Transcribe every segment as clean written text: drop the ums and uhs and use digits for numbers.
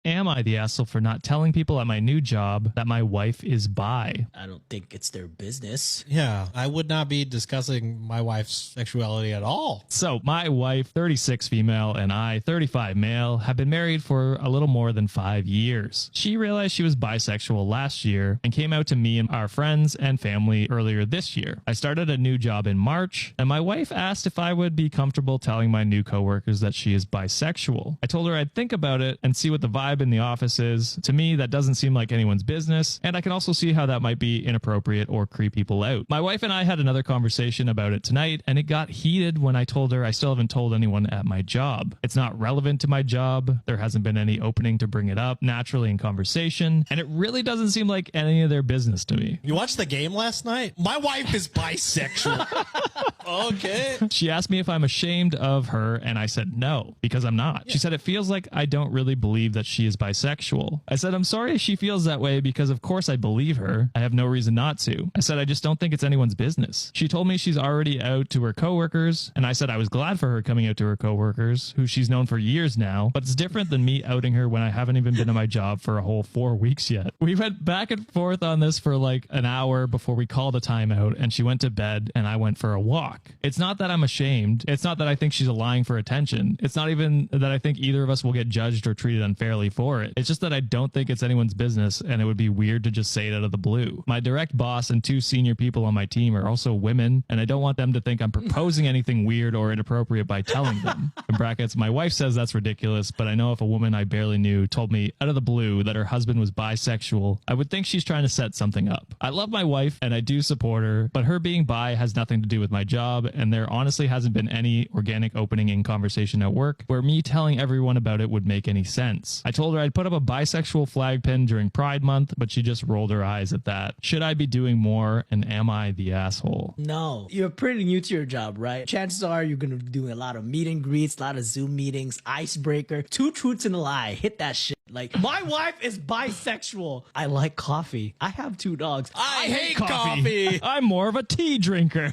Am I the asshole for not telling people at my new job that my wife is bi? I don't think it's their business. Yeah, I would not be discussing my wife's sexuality at all. So my wife, 36 female, and I, 35 male, have been married for a little more than 5 years. She realized she was bisexual last year and came out to me and our friends and family earlier this year. I started a new job in March, and my wife asked if I would be comfortable telling my new coworkers that she is bisexual. I told her I'd think about it and see what the vibe in the office is. To me, that doesn't seem like anyone's business, and I can also see how that might be inappropriate or creep people out. My wife and I had another conversation about it tonight, and it got heated when I told her I still haven't told anyone at my job. It's not relevant to my job. There hasn't been any opening to bring it up naturally in conversation, and it really doesn't seem like any of their business to me. You watched the game last night? My wife is bisexual. Okay. She asked me if I'm ashamed of her, and I said no, because I'm not. She said it feels like I don't really believe that she is bisexual. I said I'm sorry if she feels that way, because of course I believe her. I have no reason not to. I said I just don't think it's anyone's business. She told me she's already out to her coworkers, and I said I was glad for her coming out to her coworkers, who she's known for years now, but it's different than me outing her when I haven't even been to my job for a whole 4 weeks yet. We went back and forth on this for like an hour before we called a timeout, and she went to bed and I went for a walk. It's not that I'm ashamed. It's not that I think she's lying for attention. It's not even that I think either of us will get judged or treated unfairly for it. It's just that I don't think it's anyone's business, and it would be weird to just say it out of the blue. My direct boss and 2 senior people on my team are also women, and I don't want them to think I'm proposing anything weird or inappropriate by telling them. In brackets, my wife says that's ridiculous, but I know if a woman I barely knew told me out of the blue that her husband was bisexual, I would think she's trying to set something up. I love my wife and I do support her, but her being bi has nothing to do with my job, and there honestly hasn't been any organic opening in conversation at work where me telling everyone about it would make any sense. I told her I'd put up a bisexual flag pin during Pride Month, but she just rolled her eyes at that. Should I be doing more, and am I the asshole? No, you're pretty new to your job, right? Chances are you're gonna be doing a lot of meet and greets, a lot of Zoom meetings, icebreaker, 2 truths and a lie. Hit that shit. Like, my wife is bisexual. I like coffee. I have 2 dogs. I hate coffee. I'm more of a tea drinker.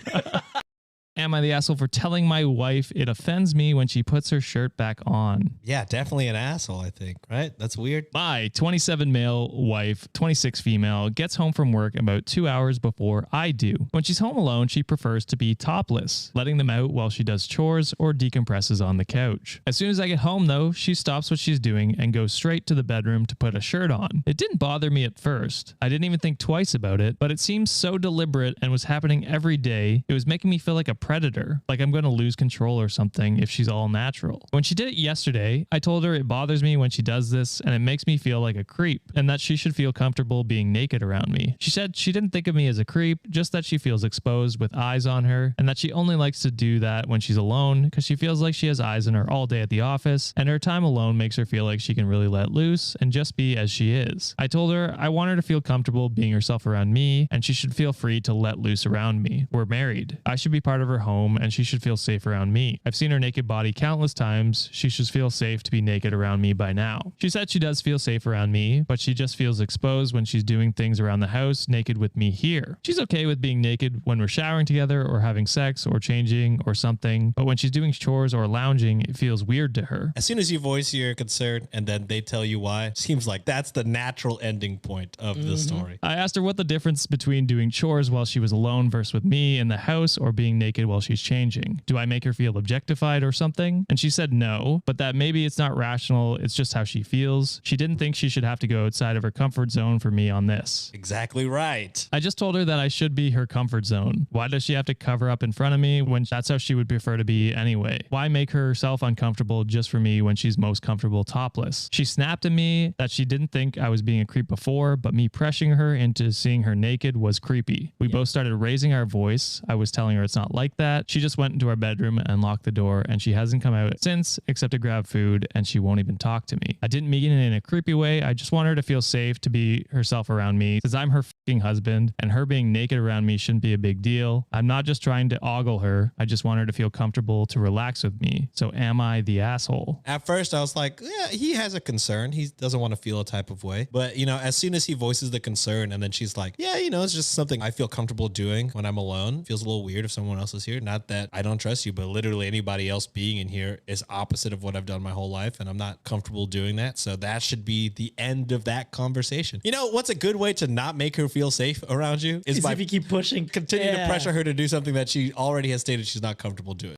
Am I the asshole for telling my wife it offends me when she puts her shirt back on? Yeah, definitely an asshole, I think, right? That's weird. My 27 male wife, 26 female, gets home from work about 2 hours before I do. When she's home alone, she prefers to be topless, letting them out while she does chores or decompresses on the couch. As soon as I get home, though, she stops what she's doing and goes straight to the bedroom to put a shirt on. It didn't bother me at first. I didn't even think twice about it, but it seemed so deliberate and was happening every day. It was making me feel like a predator, like I'm going to lose control or something if she's all natural. When she did it yesterday, I told her it bothers me when she does this and it makes me feel like a creep, and that she should feel comfortable being naked around me. She said she didn't think of me as a creep, just that she feels exposed with eyes on her, and that she only likes to do that when she's alone because she feels like she has eyes on her all day at the office, and her time alone makes her feel like she can really let loose and just be as she is. I told her I want her to feel comfortable being herself around me, and she should feel free to let loose around me. We're married. I should be part of her home, and she should feel safe around me. I've seen her naked body countless times. She should feel safe to be naked around me by now. She said she does feel safe around me, but she just feels exposed when she's doing things around the house naked with me here. She's okay with being naked when we're showering together or having sex or changing or something, but when she's doing chores or lounging, it feels weird to her. As soon as you voice your concern and then they tell you why, seems like that's the natural ending point of the story. I asked her what the difference between doing chores while she was alone versus with me in the house or being naked while she's changing. Do I make her feel objectified or something? And she said no, but that maybe it's not rational, it's just how she feels. She didn't think she should have to go outside of her comfort zone for me on this. Exactly right. I just told her that I should be her comfort zone. Why does she have to cover up in front of me when that's how she would prefer to be anyway? Why make herself uncomfortable just for me when she's most comfortable topless? She snapped at me that she didn't think I was being a creep before, but me pressuring her into seeing her naked was creepy. We both started raising our voice. I was telling her it's not like that. She just went into our bedroom and locked the door, and she hasn't come out since except to grab food, and she won't even talk to me. I didn't mean it in a creepy way. I just want her to feel safe to be herself around me because I'm her fucking husband, and her being naked around me shouldn't be a big deal. I'm not just trying to ogle her. I just want her to feel comfortable to relax with me. So am I the asshole? At first I was like, yeah, he has a concern. He doesn't want to feel a type of way. But, you know, as soon as he voices the concern and then she's like, yeah, you know, it's just something I feel comfortable doing when I'm alone. Feels a little weird if someone else is was here. Not that I don't trust you, but literally anybody else being in here is opposite of what I've done my whole life, and I'm not comfortable doing that. So that should be the end of that conversation. You know, what's a good way to not make her feel safe around you is by if you keep pushing. continue to pressure her to do something that she already has stated she's not comfortable doing.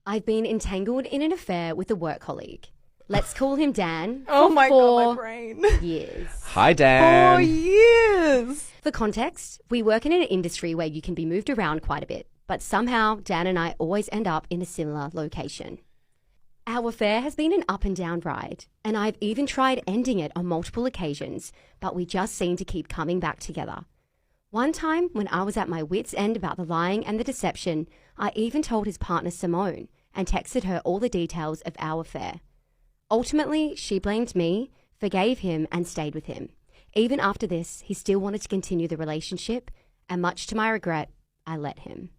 I've been entangled in an affair with a work colleague. Let's call him Dan. Oh for my God, my 4 brain. years. Hi, Dan. 4 years. For context, we work in an industry where you can be moved around quite a bit, but somehow Dan and I always end up in a similar location. Our affair has been an up and down ride, and I've even tried ending it on multiple occasions, but we just seem to keep coming back together. One time, when I was at my wit's end about the lying and the deception, I even told his partner Simone and texted her all the details of our affair. Ultimately, she blamed me, forgave him, and stayed with him. Even after this, he still wanted to continue the relationship, and much to my regret, I let him.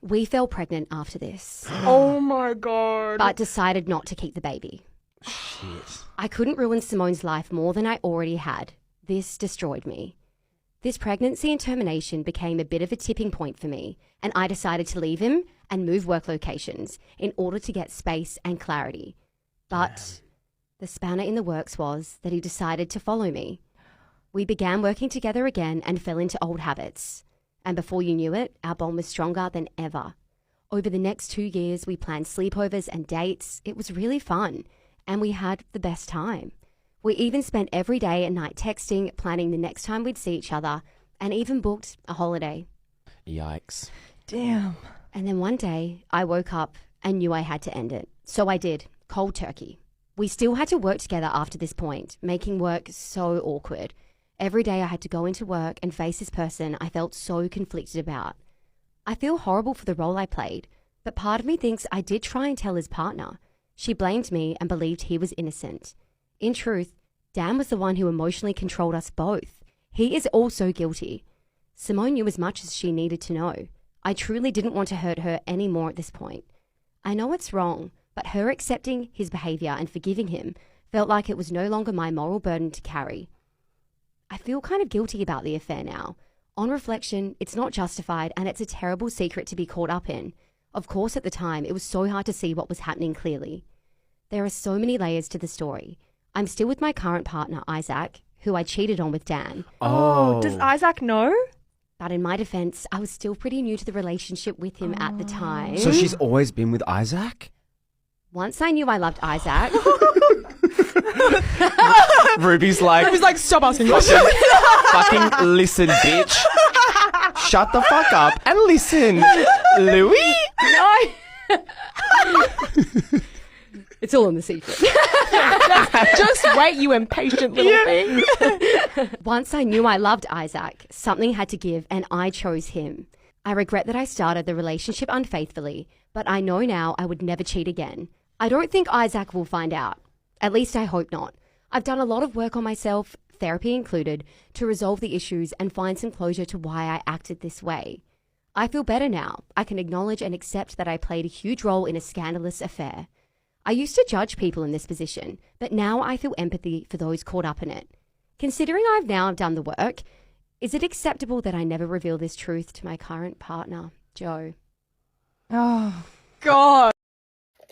We fell pregnant after this. Oh my God. But decided not to keep the baby. Shit. I couldn't ruin Simone's life more than I already had. This destroyed me. This pregnancy and termination became a bit of a tipping point for me, and I decided to leave him and move work locations in order to get space and clarity. But the spanner in the works was that he decided to follow me. We began working together again and fell into old habits. And before you knew it, our bond was stronger than ever. Over the next 2 years, we planned sleepovers and dates. It was really fun, and we had the best time. We even spent every day and night texting, planning the next time we'd see each other, and even booked a holiday. Yikes. Damn. And then one day, I woke up and knew I had to end it. So I did, cold turkey. We still had to work together after this point, making work so awkward. Every day I had to go into work and face this person I felt so conflicted about. I feel horrible for the role I played, but part of me thinks I did try and tell his partner. She blamed me and believed he was innocent. In truth, Dan was the one who emotionally controlled us both. He is also guilty. Simone knew as much as she needed to know. I truly didn't want to hurt her any more at this point. I know it's wrong, but her accepting his behavior and forgiving him felt like it was no longer my moral burden to carry. I feel kind of guilty about the affair now. On reflection, it's not justified and it's a terrible secret to be caught up in. Of course, at the time, it was so hard to see what was happening clearly. There are so many layers to the story. I'm still with my current partner, Isaac, who I cheated on with Dan. Oh, does Isaac know? But in my defense, I was still pretty new to the relationship with him at the time. So she's always been with Isaac? Once I knew I loved Isaac... Ruby's like, Stop asking questions. fucking listen, bitch. Shut the fuck up and listen, Louis. No. It's all in the secret. Just wait, you impatient little thing. Once I knew I loved Isaac, something had to give and I chose him. I regret that I started the relationship unfaithfully, but I know now I would never cheat again. I don't think Isaac will find out. At least I hope not. I've done a lot of work on myself, therapy included, to resolve the issues and find some closure to why I acted this way. I feel better now. I can acknowledge and accept that I played a huge role in a scandalous affair. I used to judge people in this position, but now I feel empathy for those caught up in it. Considering I've now done the work, is it acceptable that I never reveal this truth to my current partner, Joe? Oh, God.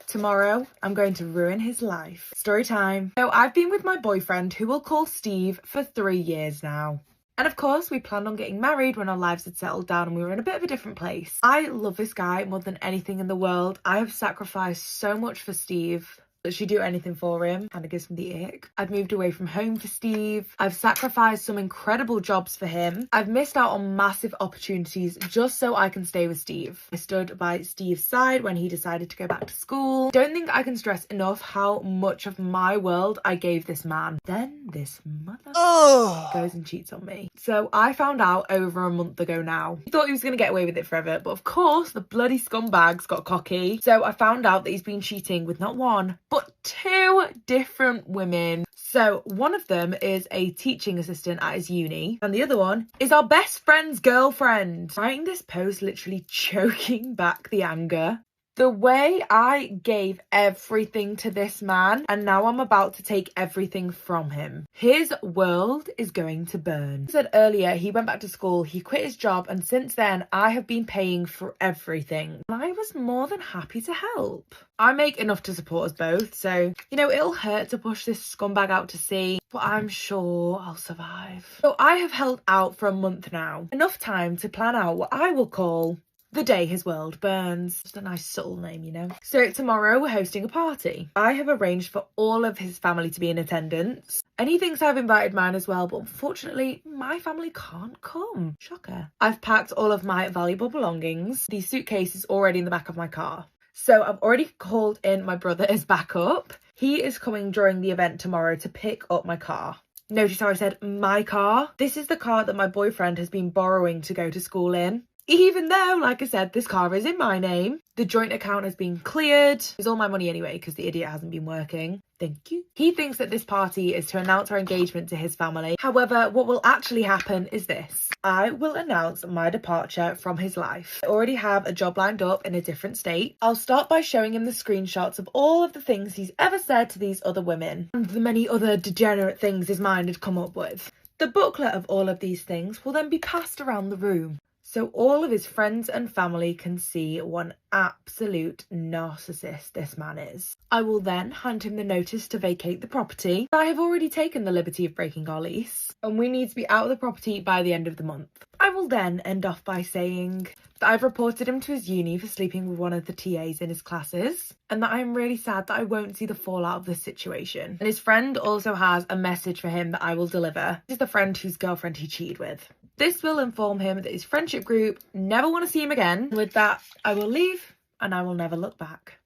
Tomorrow, I'm going to ruin his life. Story time. So I've been with my boyfriend, who we'll call Steve, for 3 years now. And of course, we planned on getting married when our lives had settled down and we were in a bit of a different place. I love this guy more than anything in the world. I have sacrificed so much for Steve. That she'd do anything for him, and it gives me the ick. I've moved away from home for Steve. I've sacrificed some incredible jobs for him. I've missed out on massive opportunities just so I can stay with Steve. I stood by Steve's side when he decided to go back to school. Don't think I can stress enough how much of my world I gave this man. Then this mother goes and cheats on me. So I found out over a month ago now. He thought he was going to get away with it forever, but of course the bloody scumbags got cocky. So I found out that he's been cheating with not one, but 2 different women. So one of them is a teaching assistant at his uni, and the other one is our best friend's girlfriend. Writing this post literally choking back the anger. The way I gave everything to this man, and now I'm about to take everything from him. His world is going to burn. I said earlier, he went back to school, he quit his job, and since then, I have been paying for everything. I was more than happy to help. I make enough to support us both, so, you know, it'll hurt to push this scumbag out to sea, but I'm sure I'll survive. So I have held out for a month now. Enough time to plan out what I will call the day his world burns. Just a nice subtle name, you know. So tomorrow we're hosting a party. I have arranged for all of his family to be in attendance. And he thinks I've invited mine as well, but unfortunately my family can't come. Shocker. I've packed all of my valuable belongings. The suitcase is already in the back of my car. So I've already called in my brother as backup. He is coming during the event tomorrow to pick up my car. Notice how I said my car? This is the car that my boyfriend has been borrowing to go to school in. Even though, like I said, this car is in my name, the joint account has been cleared. It's all my money anyway because the idiot hasn't been working. Thank you. He thinks that this party is to announce our engagement to his family. However, what will actually happen is this. I will announce my departure from his life. I already have a job lined up in a different state. I'll start by showing him the screenshots of all of the things he's ever said to these other women and the many other degenerate things his mind had come up with. The booklet of all of these things will then be passed around the room, so all of his friends and family can see what an absolute narcissist this man is. I will then hand him the notice to vacate the property. I have already taken the liberty of breaking our lease, and we need to be out of the property by the end of the month. I will then end off by saying that I've reported him to his uni for sleeping with one of the TAs in his classes, and that I'm really sad that I won't see the fallout of this situation. And his friend also has a message for him that I will deliver. This is the friend whose girlfriend he cheated with. This will inform him that his friendship group never want to see him again. With that, I will leave and I will never look back.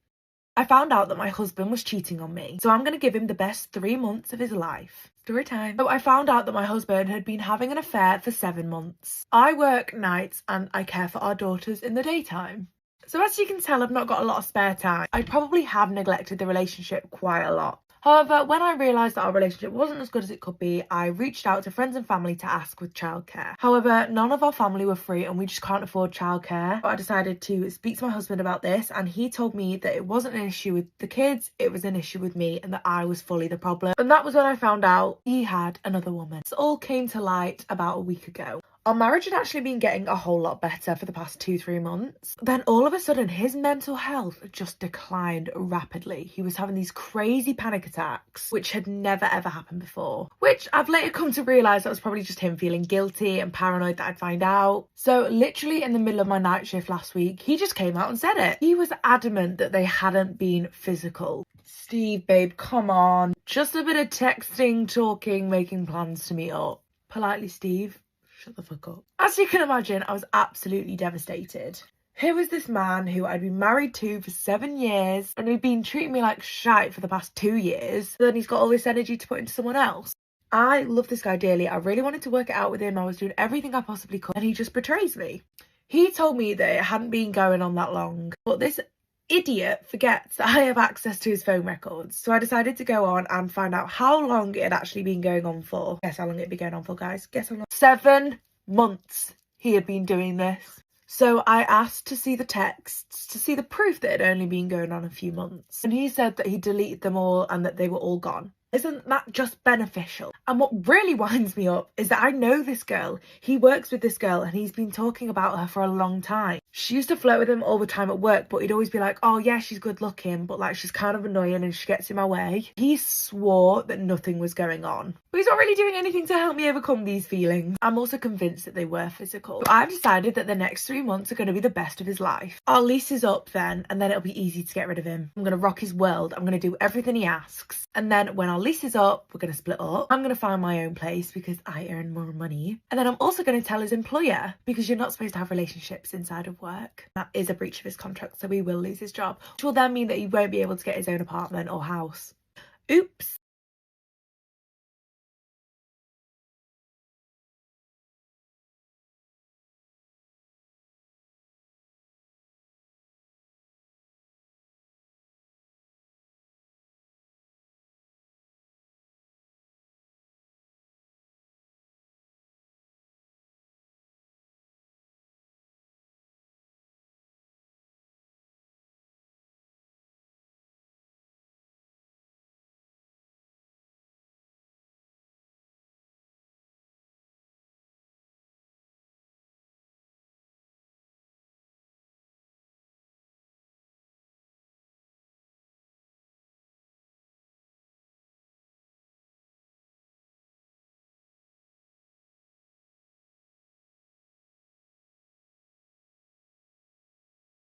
I found out that my husband was cheating on me, so I'm going to give him the best 3 months of his life. Story time. So I found out that my husband had been having an affair for 7 months. I work nights and I care for our daughters in the daytime. So as you can tell, I've not got a lot of spare time. I probably have neglected the relationship quite a lot. However, when I realised that our relationship wasn't as good as it could be, I reached out to friends and family to ask with childcare. However, none of our family were free and we just can't afford childcare. I decided to speak to my husband about this, and he told me that it wasn't an issue with the kids, it was an issue with me, and that I was fully the problem. And that was when I found out he had another woman. This all came to light about a week ago. Our marriage had actually been getting a whole lot better for the past 2-3 months. Then all of a sudden, his mental health just declined rapidly. He was having these crazy panic attacks, which had never ever happened before. Which I've later come to realise that was probably just him feeling guilty and paranoid that I'd find out. So literally in the middle of my night shift last week, he just came out and said it. He was adamant that they hadn't been physical. Steve, babe, come on. Just a bit of texting, talking, making plans to meet up. Politely, Steve. Shut the fuck up. As you can imagine, I was absolutely devastated. Here was this man who I'd been married to for 7 years and who'd been treating me like shite for the past 2 years. Then he's got all this energy to put into someone else. I love this guy dearly. I really wanted to work it out with him. I was doing everything I possibly could, and he just betrays me. He told me that it hadn't been going on that long, but this idiot forgets that I have access to his phone records. So I decided to go on and find out how long it had actually been going on for. Guess how long it had been going on for, guys? Guess how long? 7 months he had been doing this. So I asked to see the texts, to see the proof that it had only been going on a few months. And he said that he deleted them all and that they were all gone. Isn't that just beneficial? And what really winds me up is that I know this girl. He works with this girl and he's been talking about her for a long time. She used to flirt with him all the time at work, but he'd always be like, oh yeah, she's good looking, but like she's kind of annoying and she gets in my way. He swore that nothing was going on. But he's not really doing anything to help me overcome these feelings. I'm also convinced that they were physical. So I've decided that the next 3 months are going to be the best of his life. Our lease is up then, and then it'll be easy to get rid of him. I'm going to rock his world. I'm going to do everything he asks. And then when our lease is up, we're going to split up. I'm going to find my own place because I earn more money. And then I'm also going to tell his employer, because you're not supposed to have relationships inside of work. That is a breach of his contract, so he will lose his job, which will then mean that he won't be able to get his own apartment or house. Oops.